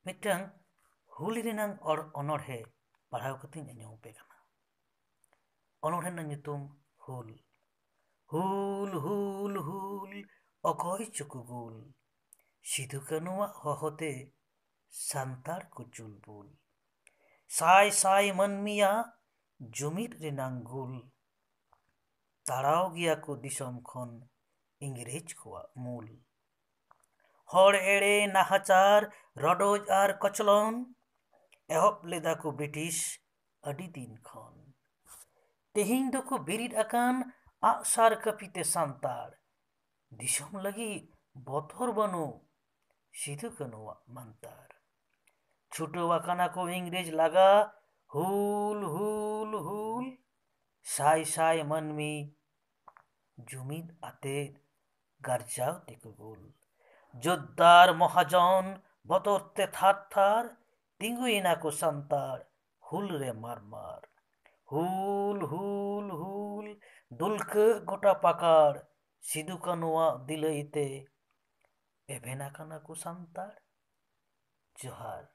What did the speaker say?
मिट्टांग हुल रेनांग और अनोढ़े पढ़ाव कतिन अँजम पे कना। अनोढ़े ना nyutum हुल। हुल हुल हुल अकय चुकुगुल सिधु कानुआग हहते सान्तार को चुलबुल। साय साय मानमिया जुमिद रेनांग गुल ताड़ाव गिया को दिसम खन इंग्रेज कोआग मूल। हर एड़े नाहाचार रडोज आर कचलन एहब लेदा को ब्रिटिश अडी दिन खन। तेहिं दको बिरिद अकान आगसार कपिते सान्तार दिसम लगी बथर बनो सिधु कानुआग मान्तार। छुटो अकाना को इंग्रेज लगा हुल हुल हुल साय साय मानमी जुमिद आते गार्जाव टेकुगुल। जोद्दार महाजन बतोरते थार थार तिंगुइना को सान्तार हुल रे मार मार। हुल हुल हुल दुलके गोटा पाकार सिधु कानुआग दिलइते एभेना काना को सान्तार जोहार।